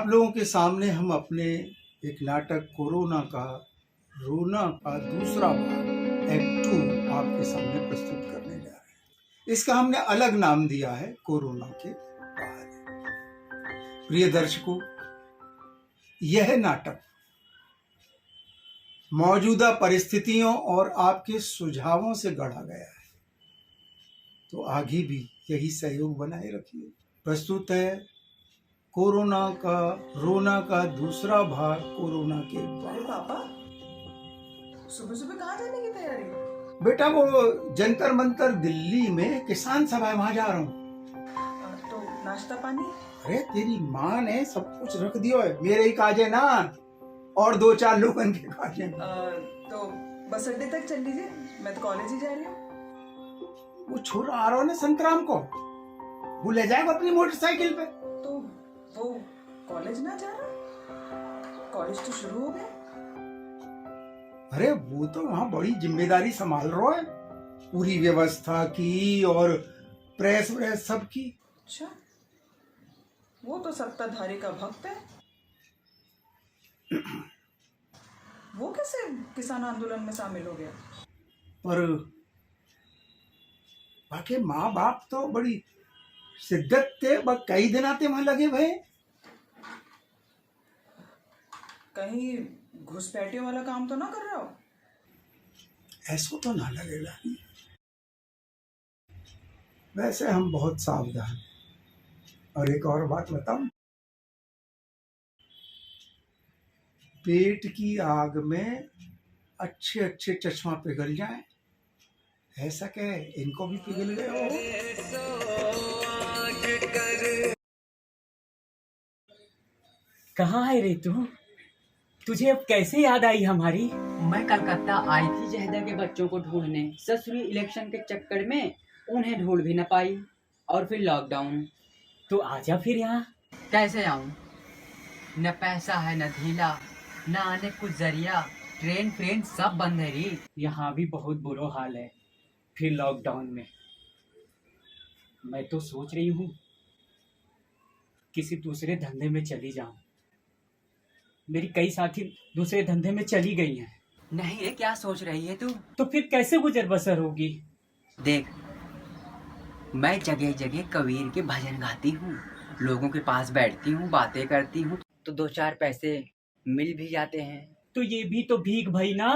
आप लोगों के सामने हम अपने एक नाटक कोरोना का रोना का दूसरा भाग एक्ट 2 आपके सामने प्रस्तुत करने जा रहे हैं। इसका हमने अलग नाम दिया है कोरोना के बाद। प्रिय दर्शकों, यह नाटक मौजूदा परिस्थितियों और आपके सुझावों से गढ़ा गया है, तो आगे भी यही सहयोग बनाए रखिए। प्रस्तुत है कोरोना का रोना का दूसरा भाग कोरोना के बाद। पापा, सुबह सुबह कहाँ जाने की तैयारी? बेटा, वो जंतर मंतर दिल्ली में किसान सभा है, वहां जा रहा हूँ। तो नाश्ता पानी? अरे तेरी माँ ने सब कुछ रख दिया है, मेरे ही काजे ना, और 2-4 लोगों के काजे। तो बस अड्डे तक चल लीजिए, मैं तो कॉलेज ही जा रही हूँ। वो छोरा आ रहा है ना संतराम को, वो ले जाएगा अपनी मोटरसाइकिल पे। तो वो कॉलेज ना जा रहा? कॉलेज तो शुरू हो गया। अरे वो तो वहाँ बड़ी जिम्मेदारी संभाल रहा है, पूरी व्यवस्था की और प्रेस व्रेस सब की। अच्छा, वो तो सत्ताधारी का भक्त है। वो कैसे किसान आंदोलन में शामिल हो गया? पर बाकी माँ बाप तो बड़ी शिद्दत थे, बस कई दिन आते वहां लगे भय। कहीं घुसपैठियों वाला काम तो ना कर रहा हो? ऐसा तो ना लगेगा। वैसे हम बहुत सावधान। और एक और बात बताऊं, पेट की आग में अच्छे अच्छे चश्मा पिघल जाए, ऐसा क्या है, इनको भी पिघल गए हो। कहाँ है रे तू? तुझे अब कैसे याद आई हमारी? मैं कलकत्ता आई थी जहदा के बच्चों को ढूंढने। ससुरी इलेक्शन के चक्कर में उन्हें ढूंढ भी न पाई, और फिर लॉकडाउन। तो आजा फिर यहाँ। कैसे आऊं? न पैसा है, न ढीला, न आने कुछ जरिया। ट्रेन फ्रेन सब बंद है री। यहाँ भी बहुत बुरा हाल है, फिर लॉकडाउन में। मैं तो सोच रही हूँ किसी दूसरे धंधे में चली जाऊं। मेरी कई साथी दूसरे धंधे में चली गई हैं। नहीं रे, क्या सोच रही है तू? तो फिर कैसे गुजर बसर होगी? देख, मैं जगह जगह कबीर के भजन गाती हूँ, लोगों के पास बैठती हूँ, बातें करती हूँ, तो 2-4 पैसे मिल भी जाते हैं। तो ये भी तो भीख भई ना।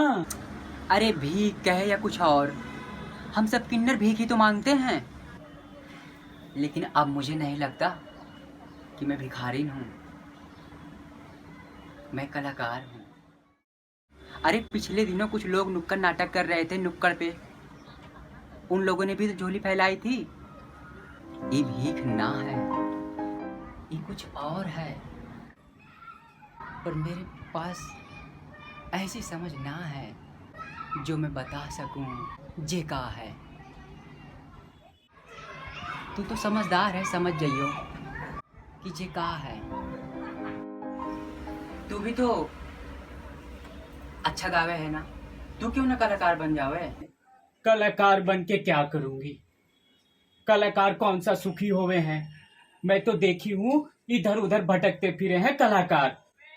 अरे भीख कहे या कुछ और, हम सब किन्नर भीख ही तो मांगते हैं। लेकिन अब मुझे नहीं लगता कि मैं भिखारी हूँ, मैं कलाकार हूँ। अरे पिछले दिनों कुछ लोग नुक्कड़ नाटक कर रहे थे नुक्कड़ पे, उन लोगों ने भी तो झोली फैलाई थी। ये भीख ना है, ये कुछ और है, पर मेरे पास ऐसी समझ ना है जो मैं बता सकूं जे का है। तू तो समझदार है, समझ जाइयो कि जे का है। तू भी तो अच्छा गावे है ना, तू क्यों ना कलाकार बन जावे? कलाकार बन के क्या करूंगी? कलाकार कौन सा सुखी हुए हैं? मैं तो देखी हूँ इधर उधर भटकते फिरे हैं कलाकार,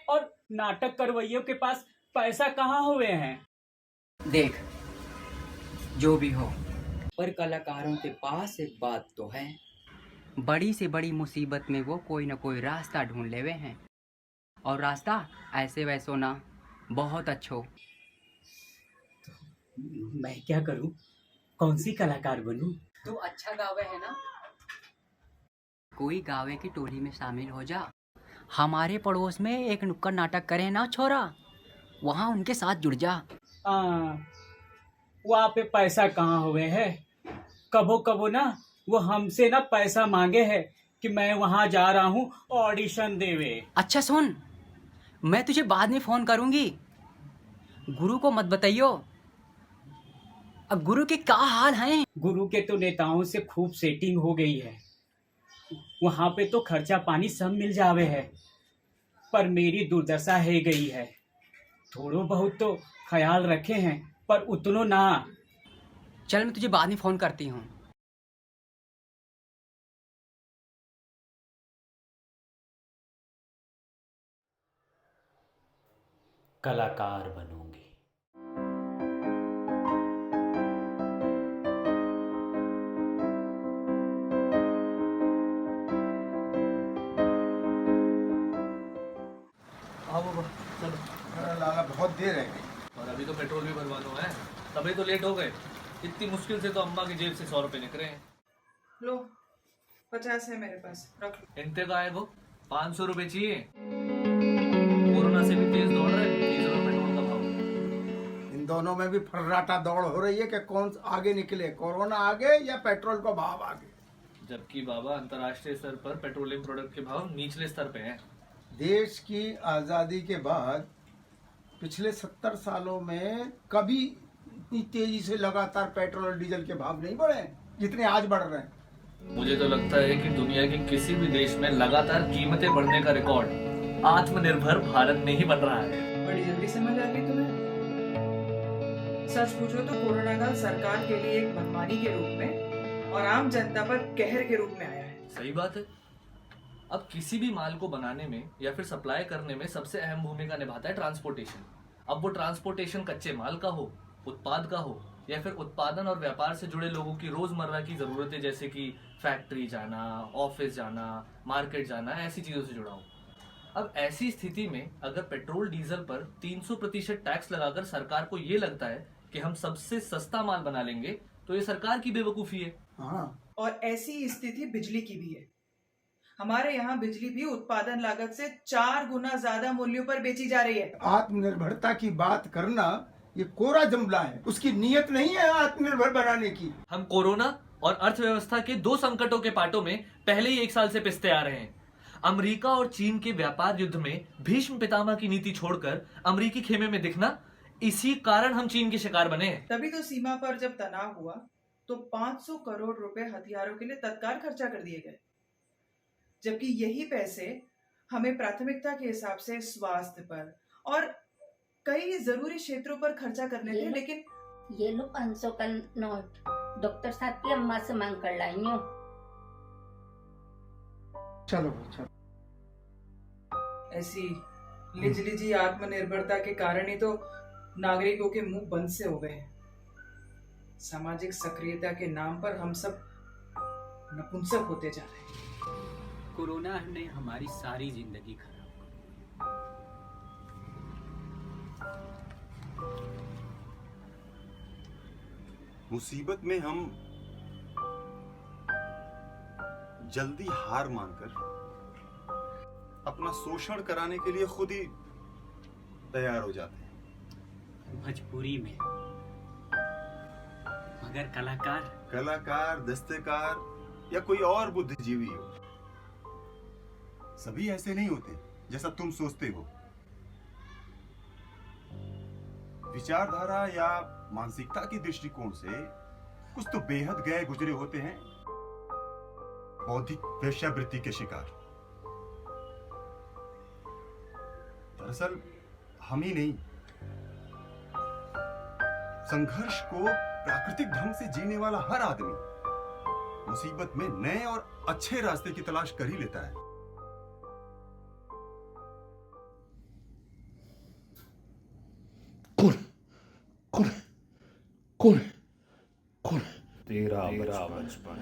और नाटक करवैयों के पास पैसा कहाँ हुए हैं? देख, जो भी हो, पर कलाकारों के पास एक बात तो है, बड़ी से बड़ी मुसीबत में वो कोई ना कोई रास्ता ढूंढ लेवे हैं, और रास्ता ऐसे वैसो ना, बहुत अच्छो। मैं क्या करूं? कौन सी कलाकार बनूं? तू अच्छा गावे है ना, कोई गावे की टोली में शामिल हो जा। हमारे पड़ोस में एक नुक्कड़ नाटक करे ना छोरा, वहाँ उनके साथ जुड़ जा। वहाँ पे पैसा कहाँ हुए है? कबो कबो ना वो हमसे ना पैसा मांगे है कि मैं वहाँ जा रहा हूँ ऑडिशन देवे। अच्छा सुन, मैं तुझे बाद में फोन करूंगी, गुरु को मत बताइयो। अब गुरु के क्या हाल हैं? गुरु के तो नेताओं से खूब सेटिंग हो गई है, वहाँ पे तो खर्चा पानी सब मिल जावे है, पर मेरी दुर्दशा है गई है। थोड़ो बहुत तो ख्याल रखे हैं, पर उतनो ना। चल मैं तुझे बाद में फोन करती हूँ। कलाकार बनूंगी। हाँ बाबा चलो। अरे लाला बहुत देर है गई। और अभी तो पेट्रोल भी भरवाना है, तभी तो लेट हो गए। इतनी मुश्किल से तो अम्मा की जेब से 100 रुपए निकले हैं। लो 50 है मेरे पास, रख लो। इनते का है वो 500 रुपए चाहिए। कोरोना से भी तेज दौड़ रहा है डीजल और पेट्रोल का भाव। इन दोनों में भी फर्राटा दौड़ हो रही है कि कौन आगे निकले, कोरोना आगे या पेट्रोल का भाव आगे। जबकि बाबा अंतर्राष्ट्रीय स्तर पर पेट्रोलियम प्रोडक्ट के भाव निचले स्तर पे हैं। देश की आज़ादी के बाद पिछले 70 सालों में कभी इतनी तेजी से लगातार पेट्रोल और डीजल के भाव नहीं बढ़े जितने आज बढ़ रहे हैं। मुझे तो लगता है कि दुनिया के किसी भी देश में लगातार कीमतें बढ़ने का रिकॉर्ड आत्मनिर्भर भारत में ही बन रहा है। बड़ी जल्दी समझ आ गई तुम्हें। सच पूछो तो कोरोना काल सरकार के लिए एक मनमानी के रूप में और आम जनता पर कहर के रूप में आया है। सही बात है। अब किसी भी माल को बनाने में या फिर सप्लाई करने में सबसे अहम भूमिका निभाता है ट्रांसपोर्टेशन। अब वो ट्रांसपोर्टेशन कच्चे माल का हो, उत्पाद का हो, या फिर उत्पादन और व्यापार से जुड़े लोगों की रोजमर्रा की जरूरतें जैसे कि फैक्ट्री जाना, ऑफिस जाना, मार्केट जाना, ऐसी चीजों से जुड़ा हो। अब ऐसी स्थिति में अगर पेट्रोल डीजल पर 300% टैक्स लगाकर सरकार को ये लगता है कि हम सबसे सस्ता माल बना लेंगे, तो ये सरकार की बेवकूफी है। हाँ, और ऐसी स्थिति बिजली की भी है। हमारे यहाँ बिजली भी उत्पादन लागत से 4 गुना ज्यादा मूल्यों पर बेची जा रही है। आत्मनिर्भरता की बात करना ये कोरा जुमला है, उसकी नीयत नहीं है आत्मनिर्भर बनाने की। हम कोरोना और अर्थव्यवस्था के 2 संकटों के पाटों में पहले ही 1 साल से पिसते आ रहे हैं। अमेरिका और चीन के व्यापार युद्ध में भीष्म पितामह की नीति छोड़कर अमेरिकी खेमे में दिखना, इसी कारण हम चीन के शिकार बने हैं। तभी तो सीमा पर जब तनाव हुआ तो 500 करोड़ रुपए हथियारों के लिए तत्काल खर्चा कर दिए गए, जबकि यही पैसे हमें प्राथमिकता के हिसाब से स्वास्थ्य पर और कई जरूरी क्षेत्रों पर खर्चा करने थे। लेकिन ये लो 500 का नोट, डॉक्टर साहब की अम्मा से मांग कर लाई हूँ। चलो चलो। ऐसी लिजलिजी आत्मनिर्भरता के कारण ही तो नागरिकों के मुंह बंद से हो गए हैं। सामाजिक सक्रियता के नाम पर हम सब नपुंसक होते जा रहे हैं। कोरोना ने हमारी सारी जिंदगी खराब कर मुसीबत में हम जल्दी हार मानकर अपना शोषण कराने के लिए खुद ही तैयार हो जाते हैं। मजबूरी में। मगर कलाकार, दस्तकार या कोई और बुद्धिजीवी हो, सभी ऐसे नहीं होते जैसा तुम सोचते हो। विचारधारा या मानसिकता के दृष्टिकोण से कुछ तो बेहद गए गुजरे होते हैं बौद्धिक वेश्यावृत्ति के शिकार। दरअसल हम ही नहीं, संघर्ष को प्राकृतिक ढंग से जीने वाला हर आदमी मुसीबत में नए और अच्छे रास्ते की तलाश कर ही लेता है। तेरा बचपन